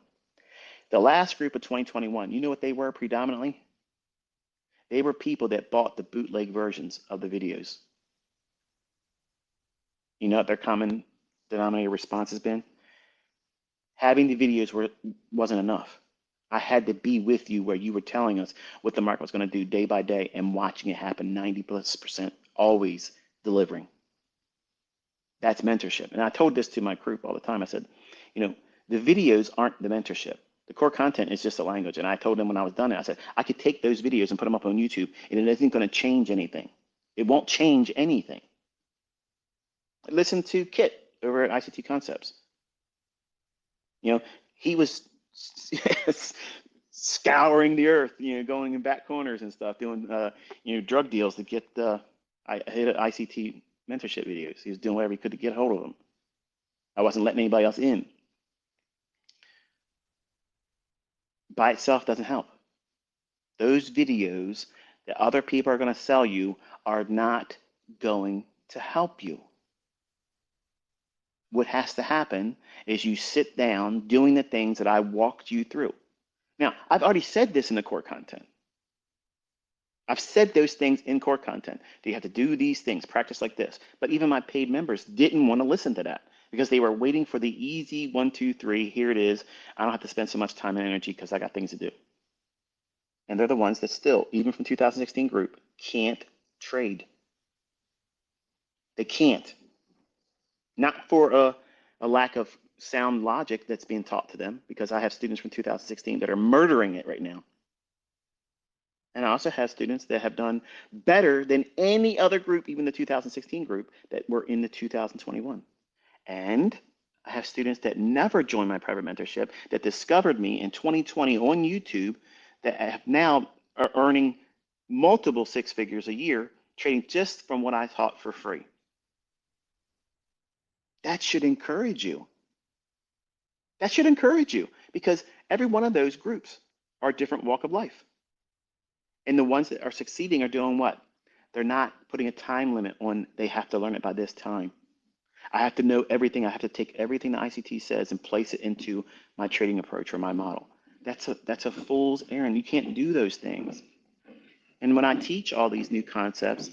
S1: The last group of 2021, you know what they were predominantly? They were people that bought the bootleg versions of the videos. You know what their common denominator response has been? Having the videos wasn't enough. I had to be with you where you were telling us what the market was going to do day by day and watching it happen 90+%, always delivering. That's mentorship. And I told this to my group all the time. I said, the videos aren't the mentorship. The core content is just a language. And I told them when I was done, I said, I could take those videos and put them up on YouTube, and it isn't going to change anything. It won't change anything. Listen to Kit over at ICT Concepts. He was scouring the earth, going in back corners and stuff, doing drug deals to get I hit ICT mentorship videos. He was doing whatever he could to get a hold of them. I wasn't letting anybody else in. By itself doesn't help. Those videos that other people are going to sell you are not going to help you. What has to happen is you sit down doing the things that I walked you through. Now, I've already said this in the core content. I've said those things in core content. You have to do these things, practice like this. But even my paid members didn't want to listen to that because they were waiting for the easy 1, 2, 3. Here it is. I don't have to spend so much time and energy because I got things to do. And they're the ones that still, even from 2016 group, can't trade. They can't. Not for a lack of sound logic that's being taught to them, because I have students from 2016 that are murdering it right now. And I also have students that have done better than any other group, even the 2016 group, that were in the 2021. And I have students that never joined my private mentorship that discovered me in 2020 on YouTube that have now are earning multiple 6 figures a year trading just from what I taught for free. That should encourage you. That should encourage you, because every one of those groups are a different walk of life. And the ones that are succeeding are doing what? They're not putting a time limit on they have to learn it by this time. I have to know everything. I have to take everything the ICT says and place it into my trading approach or my model. That's a fool's errand. You can't do those things. And when I teach all these new concepts,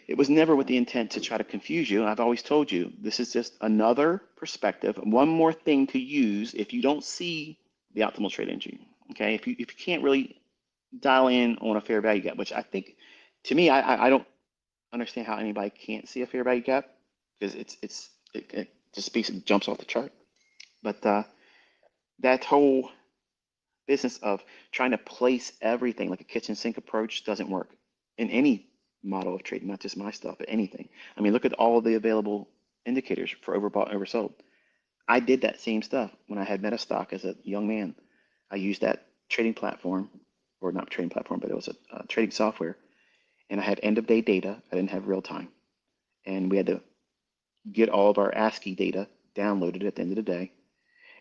S1: it was never with the intent to try to confuse you. I've always told you, this is just another perspective, one more thing to use if you don't see the optimal trade engine. Okay, if you can't really dial in on a fair value gap, which I think, to me, I don't understand how anybody can't see a fair value gap, because it just basically jumps off the chart. But that whole business of trying to place everything like a kitchen sink approach doesn't work in any model of trading, not just my stuff, but anything. I mean, look at all of the available indicators for overbought and oversold. I did that same stuff when I had Metastock as a young man. I used that trading platform, or not trading platform, but it was a trading software. And I had end of day data. I didn't have real time. And we had to get all of our ASCII data downloaded at the end of the day.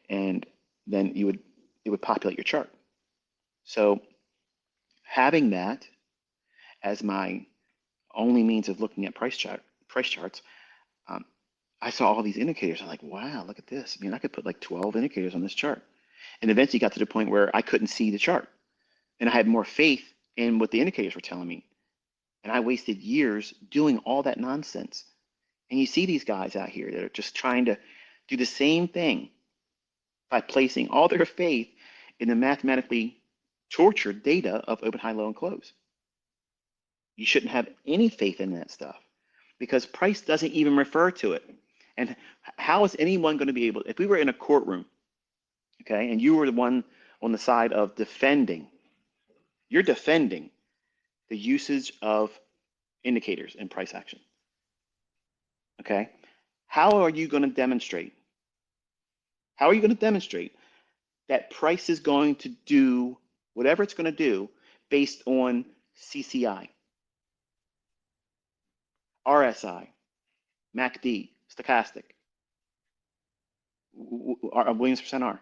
S1: And then it would populate your chart. So having that as my only means of looking at price charts, I saw all these indicators. I'm like, wow, look at this. I mean, I could put like 12 indicators on this chart. And eventually got to the point where I couldn't see the chart. And I had more faith in what the indicators were telling me. And I wasted years doing all that nonsense. And you see these guys out here that are just trying to do the same thing by placing all their faith in the mathematically tortured data of open, high, low, and close. You shouldn't have any faith in that stuff, because price doesn't even refer to it. And how is anyone going to be able, if we were in a courtroom, okay, and you were the one on the side of defending, you're defending the usage of indicators in price action, okay? How are you going to demonstrate? How are you going to demonstrate that price is going to do whatever it's going to do based on CCI, RSI, MACD, stochastic, Williams percent R?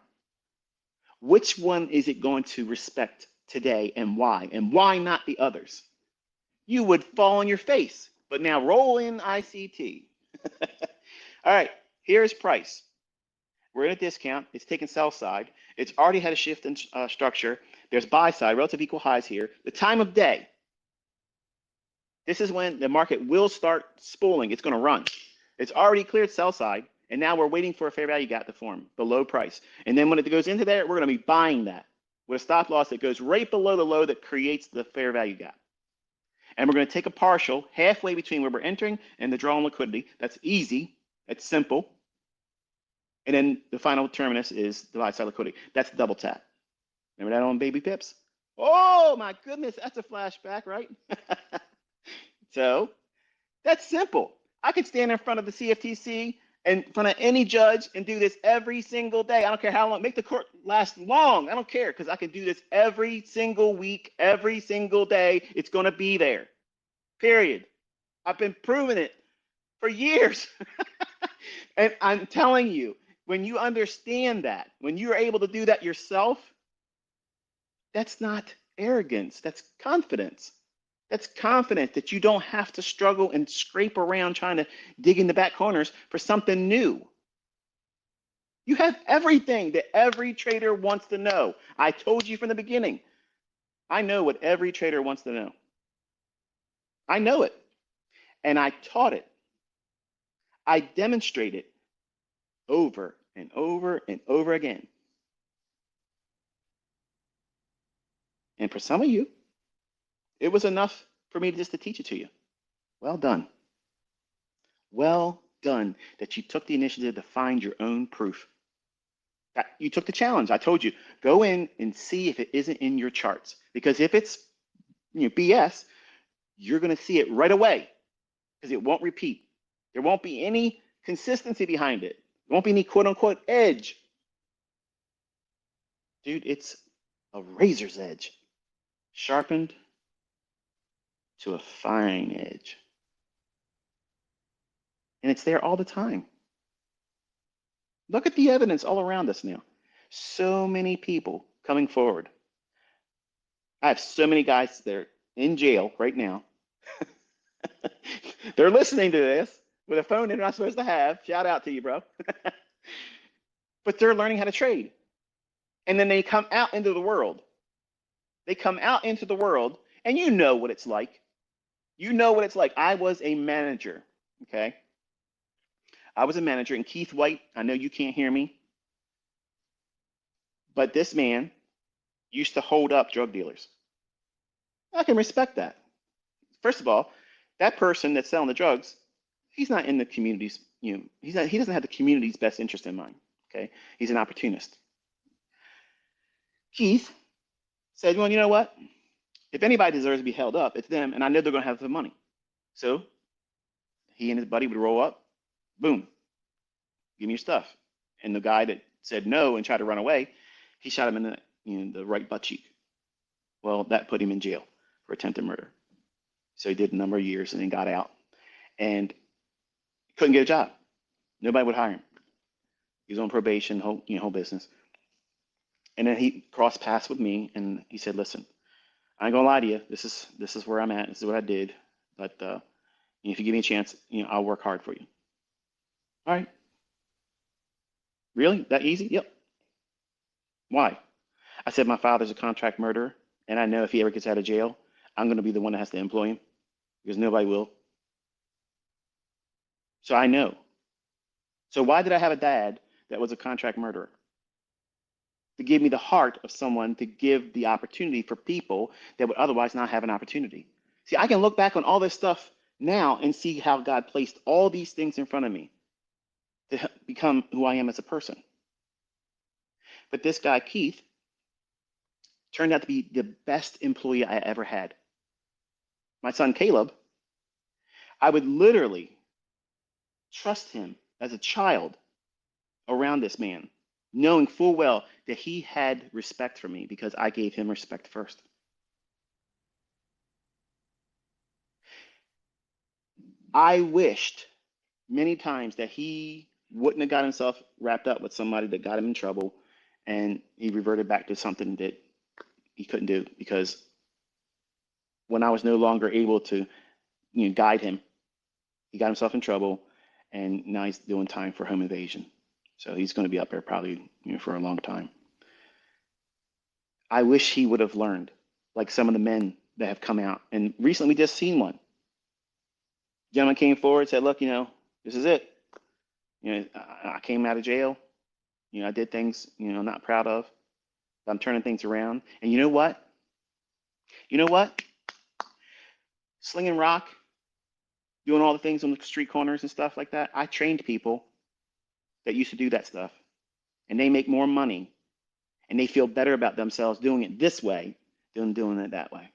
S1: Which one is it going to respect today, and why? And why not the others? You would fall on your face. But now roll in ICT. All right, here's price. We're in a discount. It's taken sell side. It's already had a shift in structure. There's buy side, relative equal highs here. The time of day. This is when the market will start spooling. It's going to run. It's already cleared sell side, and now we're waiting for a fair value gap to form, below price. And then when it goes into there, we're going to be buying that with a stop loss that goes right below the low that creates the fair value gap. And we're going to take a partial halfway between where we're entering and the draw on liquidity. That's easy. That's simple. And then the final terminus is the buy side liquidity. That's double tap. Remember that on baby pips? Oh my goodness, that's a flashback, right? So that's simple. I could stand in front of the CFTC in front of any judge and do this every single day. I don't care how long. Make the court last long. I don't care, because I can do this every single week, every single day. It's going to be there. Period. I've been proving it for years. And I'm telling you, when you understand that, when you're able to do that yourself, that's not arrogance. That's confidence. That's confidence that you don't have to struggle and scrape around trying to dig in the back corners for something new. You have everything that every trader wants to know. I told you from the beginning. I know what every trader wants to know. I know it. And I taught it. I demonstrated over and over and over again. And for some of you, it was enough for me just to teach it to you. Well done. Well done that you took the initiative to find your own proof. That you took the challenge. I told you, go in and see if it isn't in your charts. Because if it's BS, you're going to see it right away, because it won't repeat. There won't be any consistency behind it. There won't be any quote unquote edge. Dude, it's a razor's edge, sharpened to a fine edge. And it's there all the time. Look at the evidence all around us now. So many people coming forward. I have so many guys that are in jail right now. They're listening to this with a phone they're not supposed to have. Shout out to you, bro. But they're learning how to trade. And then they come out into the world. They come out into the world, and you know what it's like. You know what it's like. I was a manager, okay? I was a manager, and Keith White, I know you can't hear me, but this man used to hold up drug dealers. I can respect that. First of all, that person that's selling the drugs, he's not in the community's, he doesn't have the community's best interest in mind, okay? He's an opportunist. Keith said, well, you know what? If anybody deserves to be held up, it's them, and I know they're going to have the money. So he and his buddy would roll up, boom, give me your stuff. And the guy that said no and tried to run away, he shot him in the right butt cheek. Well, that put him in jail for attempted murder. So he did a number of years and then got out and couldn't get a job. Nobody would hire him. He was on probation, whole business. And then he crossed paths with me, and he said, listen, I ain't gonna lie to you. This is where I'm at. This is what I did. But if you give me a chance, I'll work hard for you. All right. Really? That easy? Yep. Why? I said my father's a contract murderer, and I know if he ever gets out of jail, I'm going to be the one that has to employ him, because nobody will. So I know. So why did I have a dad that was a contract murderer? To give me the heart of someone to give the opportunity for people that would otherwise not have an opportunity. See, I can look back on all this stuff now and see how God placed all these things in front of me to become who I am as a person. But this guy, Keith, turned out to be the best employee I ever had. My son, Caleb, I would literally trust him as a child around this man, knowing full well that he had respect for me because I gave him respect first. I wished many times that he wouldn't have got himself wrapped up with somebody that got him in trouble, and he reverted back to something that he couldn't do, because when I was no longer able to guide him, he got himself in trouble, and now he's doing time for home invasion. So he's going to be up there probably for a long time. I wish he would have learned, like some of the men that have come out. And recently we just seen one. Gentleman came forward, said, look, this is it. I came out of jail. I did things, I'm not proud of. I'm turning things around. And you know what? Slinging rock, doing all the things on the street corners and stuff like that. I trained people that used to do that stuff, and they make more money, and they feel better about themselves doing it this way than doing it that way.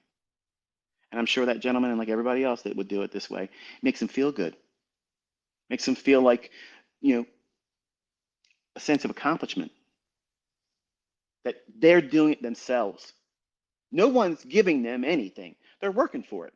S1: And I'm sure that gentleman, and like everybody else that would do it this way, makes them feel good. Makes them feel like you know, a sense of accomplishment that they're doing it themselves. No one's giving them anything. They're working for it.